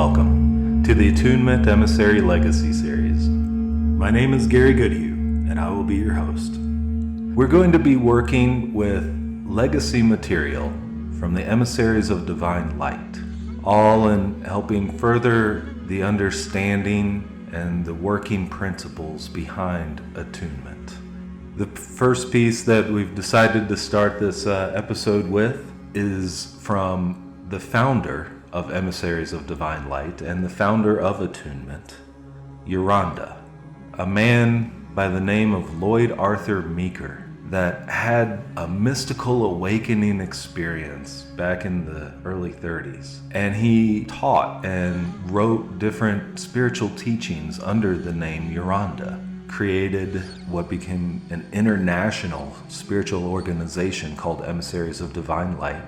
welcome to the Attunement Emissary Legacy series. My name is Gary Goodhue, and I will be your host. We're going to be working with legacy material from the Emissaries of Divine Light, all in helping further the understanding and the working principles behind attunement. The first piece that we've decided to start this episode with is from the founder of Emissaries of Divine Light and the founder of Attunement, Uranda, a man by the name of Lloyd Arthur Meeker that had a mystical awakening experience back in the early 30s. And he taught and wrote different spiritual teachings under the name Uranda, created what became an international spiritual organization called Emissaries of Divine Light,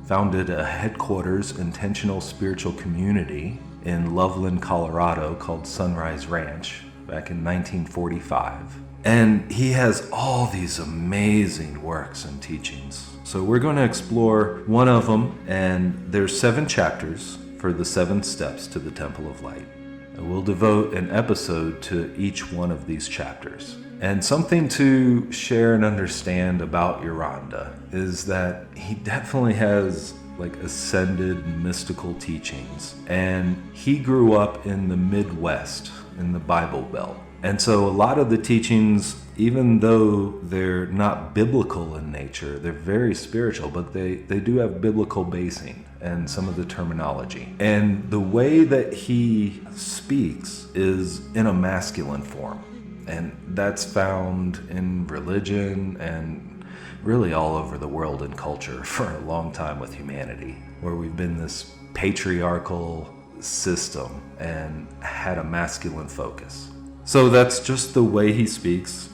founded a headquarters intentional spiritual community in Loveland, Colorado called Sunrise Ranch back in 1945. And he has all these amazing works and teachings. So we're going to explore one of them, and there's 7 chapters for the 7 steps to the Temple of Light. And we'll devote an episode to each one of these chapters. And something to share and understand about Uranda is that he definitely has ascended mystical teachings. And he grew up in the Midwest, in the Bible Belt. And so a lot of the teachings, even though they're not biblical in nature, they're very spiritual, but they do have biblical basing and some of the terminology. And the way that he speaks is in a masculine form. And that's found in religion and really all over the world and culture for a long time with humanity, where we've been this patriarchal system and had a masculine focus. So that's just the way he speaks.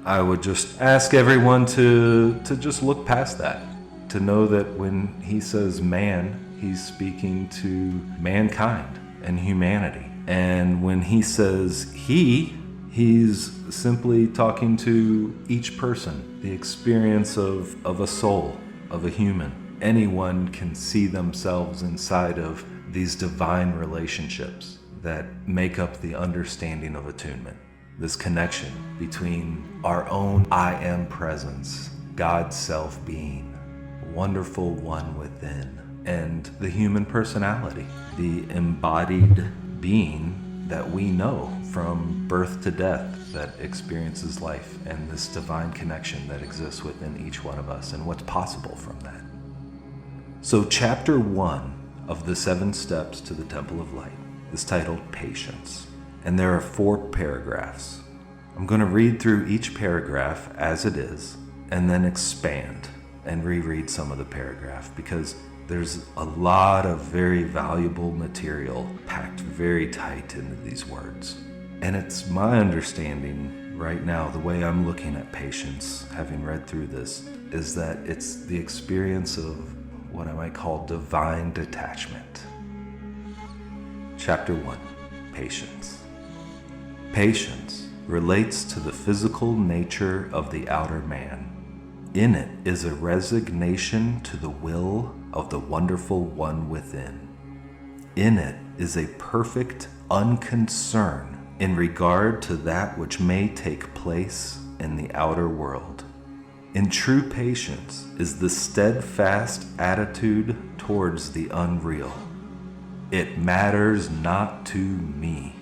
I would just ask everyone to just look past that, to know that when he says man, he's speaking to mankind and humanity. And when he says he's simply talking to each person, the experience of a soul, of a human. Anyone can see themselves inside of these divine relationships that make up the understanding of attunement. This connection between our own I am presence, God's self-being, wonderful one within, and the human personality, the embodied being that we know from birth to death that experiences life, and this divine connection that exists within each one of us and what's possible from that. So chapter 1 of the 7 steps to the Temple of Light is titled Patience, and there are 4 paragraphs. I'm going to read through each paragraph as it is and then expand and reread some of the paragraph, because there's a lot of very valuable material packed very tight into these words. And it's my understanding right now, the way I'm looking at patience, having read through this, is that it's the experience of what I might call divine detachment. Chapter 1, Patience. Patience relates to the physical nature of the outer man. In it is a resignation to the will of the wonderful one within. In it is a perfect unconcern in regard to that which may take place in the outer world. In true patience is the steadfast attitude towards the unreal. It matters not to me.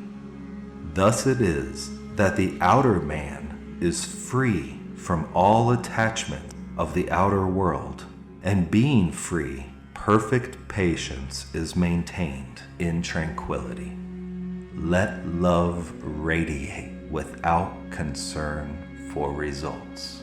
Thus it is that the outer man is free from all attachment of the outer world, and being free, perfect patience is maintained in tranquility. Let love radiate without concern for results.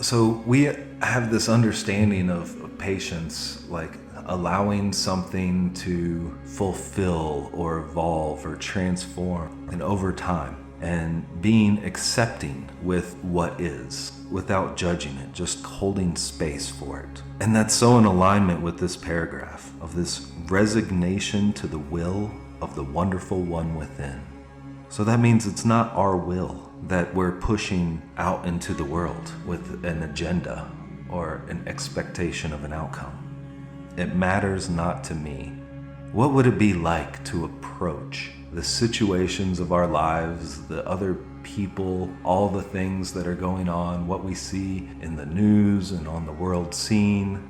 So we have this understanding of patience, like allowing something to fulfill or evolve or transform and over time, and being accepting with what is without judging it, just holding space for it. And that's so in alignment with this paragraph of this resignation to the will of the wonderful one within. So that means it's not our will that we're pushing out into the world with an agenda or an expectation of an outcome. It matters not to me What would it be like to approach the situations of our lives, the other people, all the things that are going on, what we see in the news and on the world scene?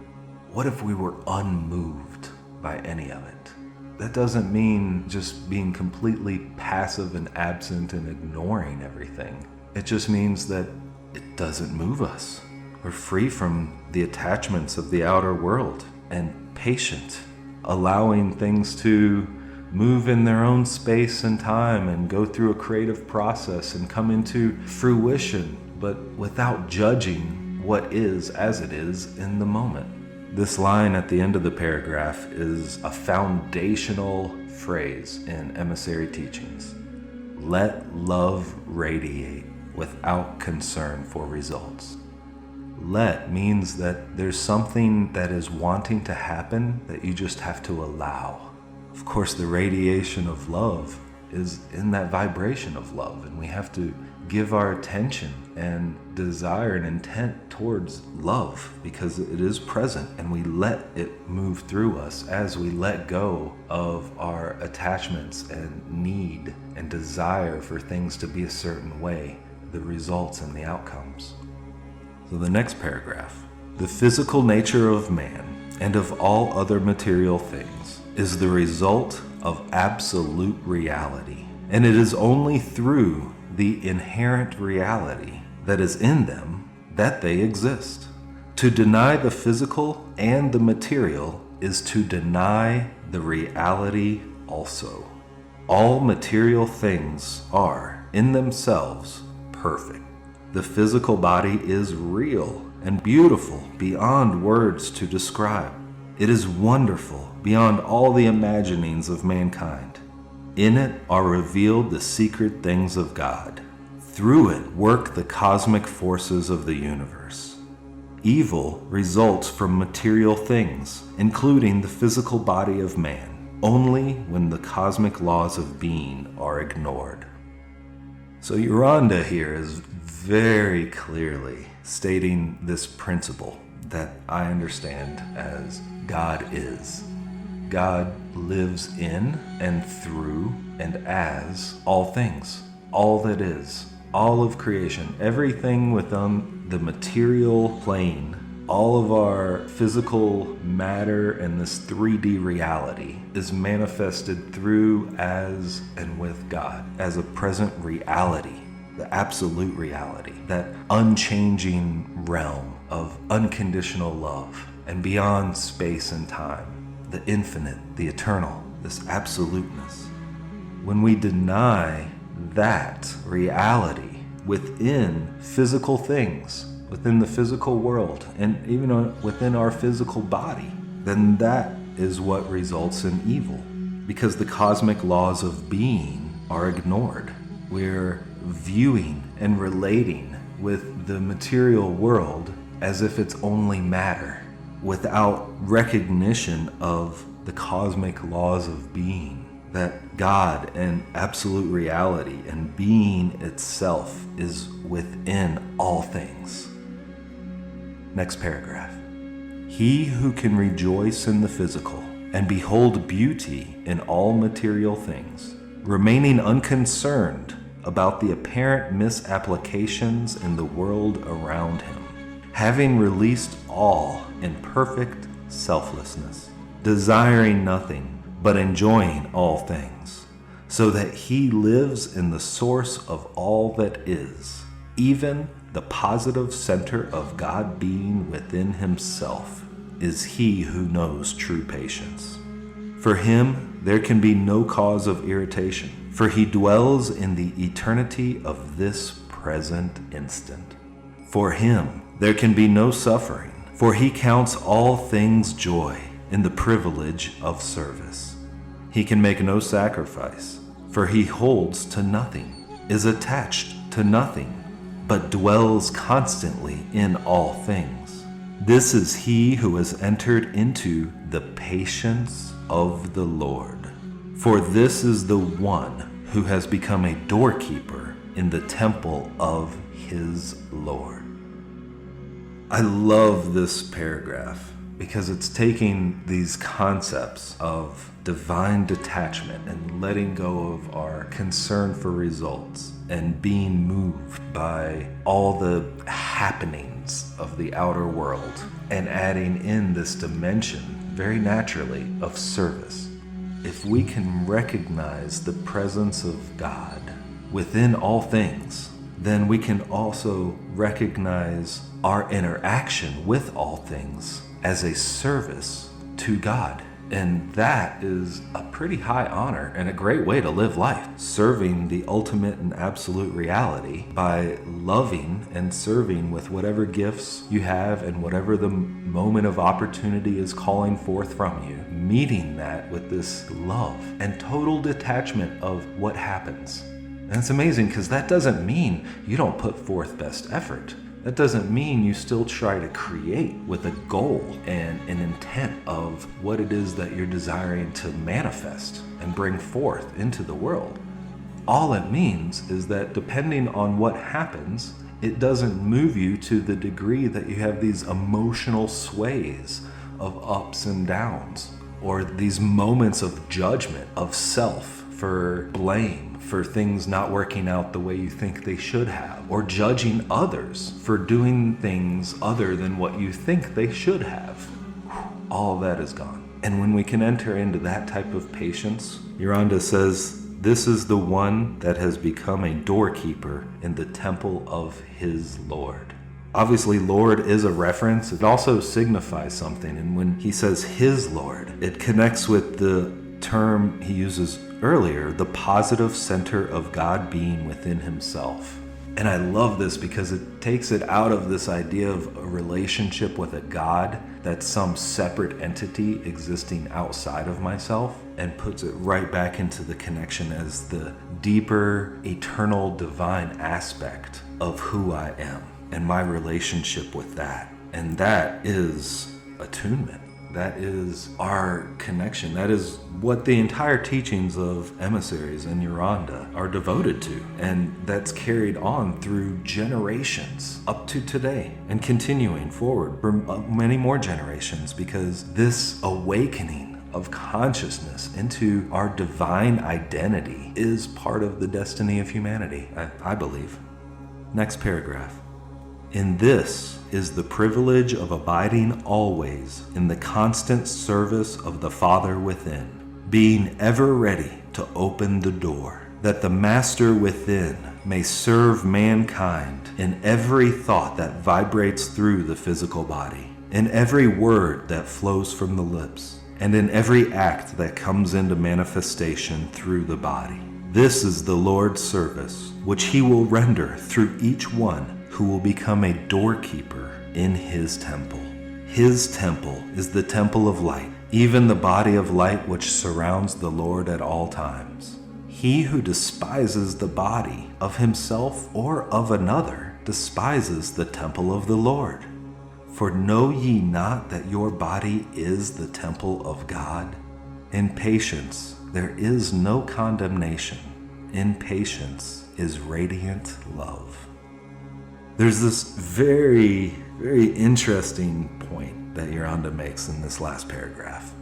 What if we were unmoved by any of it? That doesn't mean just being completely passive and absent and ignoring everything. It just means that it doesn't move us. We're free from the attachments of the outer world and patient, allowing things to move in their own space and time and go through a creative process and come into fruition, but without judging what is as it is in the moment. This line at the end of the paragraph is a foundational phrase in emissary teachings. Let love radiate without concern for results. Let means that there's something that is wanting to happen that you just have to allow. Of course, the radiation of love is in that vibration of love, and we have to give our attention and desire and intent towards love because it is present, and we let it move through us as we let go of our attachments and need and desire for things to be a certain way, the results and the outcomes. So the next paragraph, the physical nature of man and of all other material things is the result of absolute reality, and it is only through the inherent reality that is in them that they exist. To deny the physical and the material is to deny the reality also. All material things are, in themselves, perfect. The physical body is real and beautiful beyond words to describe. It is wonderful beyond all the imaginings of mankind. In it are revealed the secret things of God. Through it work the cosmic forces of the universe. Evil results from material things, including the physical body of man, only when the cosmic laws of being are ignored. So Uranda here is very clearly stating this principle that I understand as God is. God lives in and through and as all things, all that is, all of creation, everything within the material plane, all of our physical matter and this 3D reality is manifested through, as, and with God as a present reality, the absolute reality, that unchanging realm of unconditional love and beyond space and time. The infinite, the eternal, this absoluteness. When we deny that reality within physical things, within the physical world, and even within our physical body, then that is what results in evil, because the cosmic laws of being are ignored. We're viewing and relating with the material world as if it's only matter, without recognition of the cosmic laws of being, that God and absolute reality and being itself is within all things. Next paragraph. He who can rejoice in the physical and behold beauty in all material things, remaining unconcerned about the apparent misapplications in the world around him, having released all in perfect selflessness, desiring nothing but enjoying all things, so that he lives in the source of all that is, even the positive center of God being within himself, is he who knows true patience. For him there can be no cause of irritation, for he dwells in the eternity of this present instant. For him there can be no suffering, for he counts all things joy in the privilege of service. He can make no sacrifice, for he holds to nothing, is attached to nothing, but dwells constantly in all things. This is he who has entered into the patience of the Lord. For this is the one who has become a doorkeeper in the temple of his Lord. I love this paragraph because it's taking these concepts of divine detachment and letting go of our concern for results and being moved by all the happenings of the outer world and adding in this dimension very naturally of service. If we can recognize the presence of God within all things, then we can also recognize our interaction with all things as a service to God. And that is a pretty high honor and a great way to live life, serving the ultimate and absolute reality by loving and serving with whatever gifts you have and whatever the moment of opportunity is calling forth from you, meeting that with this love and total detachment of what happens. And it's amazing because that doesn't mean you don't put forth best effort. That doesn't mean you still try to create with a goal and an intent of what it is that you're desiring to manifest and bring forth into the world. All it means is that depending on what happens, it doesn't move you to the degree that you have these emotional sways of ups and downs, or these moments of judgment of self for blame, for things not working out the way you think they should have, or judging others for doing things other than what you think they should have. All of that is gone. And when we can enter into that type of patience, Uranda says, this is the one that has become a doorkeeper in the temple of his Lord. Obviously, Lord is a reference. It also signifies something. And when he says his Lord, it connects with the term he uses earlier, the positive center of God being within himself. And I love this because it takes it out of this idea of a relationship with a God that's some separate entity existing outside of myself, and puts it right back into the connection as the deeper, eternal, divine aspect of who I am and my relationship with that. And that is attunement. That is our connection. That is what the entire teachings of emissaries and Uranda are devoted to. And that's carried on through generations up to today and continuing forward for many more generations, because this awakening of consciousness into our divine identity is part of the destiny of humanity, I believe. Next paragraph. In this is the privilege of abiding always in the constant service of the Father within, being ever ready to open the door, that the Master within may serve mankind in every thought that vibrates through the physical body, in every word that flows from the lips, and in every act that comes into manifestation through the body. This is the Lord's service, which he will render through each one who will become a doorkeeper in his temple. His temple is the temple of light, even the body of light which surrounds the Lord at all times. He who despises the body of himself or of another despises the temple of the Lord. For know ye not that your body is the temple of God? In patience there is no condemnation. In patience is radiant love. There's this very, very interesting point that Uranda makes in this last paragraph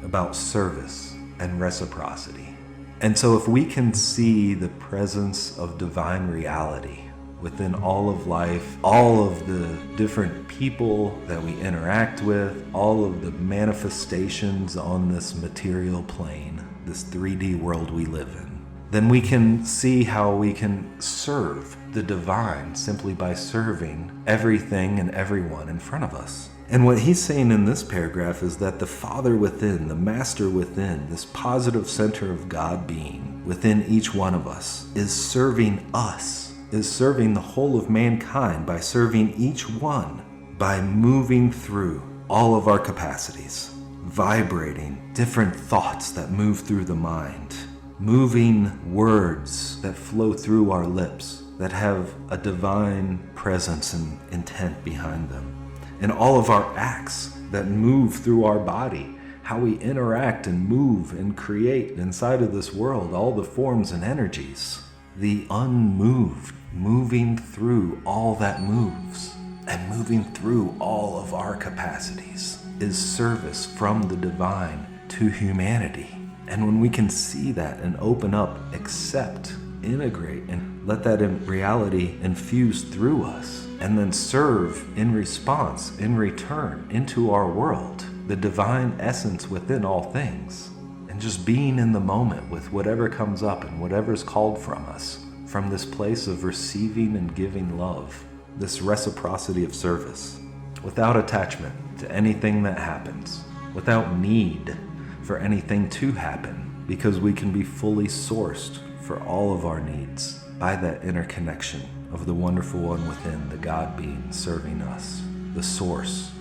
about service and reciprocity. And so if we can see the presence of divine reality within all of life, all of the different people that we interact with, all of the manifestations on this material plane, this 3D world we live in, then we can see how we can serve the divine simply by serving everything and everyone in front of us. And what he's saying in this paragraph is that the Father within, the Master within, this positive center of God being within each one of us, is serving us, is serving the whole of mankind by serving each one, by moving through all of our capacities, vibrating different thoughts that move through the mind, moving words that flow through our lips that have a divine presence and intent behind them, and all of our acts that move through our body, how we interact and move and create inside of this world, all the forms and energies, the unmoved moving through all that moves. and moving through all of our capacities is service from the divine to humanity. And when we can see that and open up, accept, integrate, and let that reality infuse through us, and then serve in response, in return, into our world, the divine essence within all things, and just being in the moment with whatever comes up and whatever's called from us, from this place of receiving and giving love, this reciprocity of service, without attachment to anything that happens, without need for anything to happen, because we can be fully sourced for all of our needs by that interconnection of the wonderful one within, the God being serving us, the source.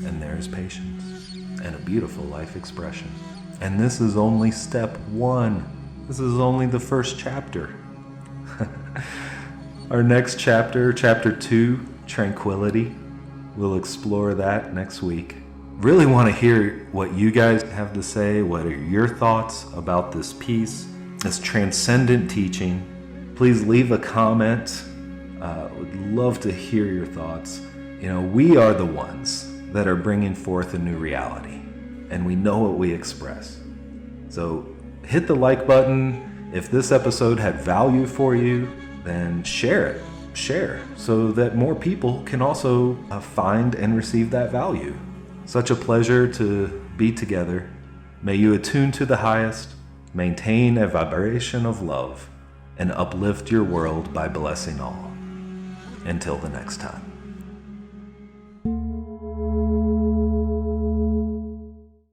And there's patience and a beautiful life expression. And this is only step 1. This is only the first chapter. Our next chapter, chapter 2, tranquility, we'll explore that next week. Really want to hear what you guys have to say. What are your thoughts about this piece, this transcendent teaching? Please leave a comment. Would love to hear your thoughts. We are the ones that are bringing forth a new reality, and we know what we express. So hit the like button. If this episode had value for you, then share it. Share so that more people can also find and receive that value. Such a pleasure to be together. May you attune to the highest, maintain a vibration of love, and uplift your world by blessing all. Until the next time.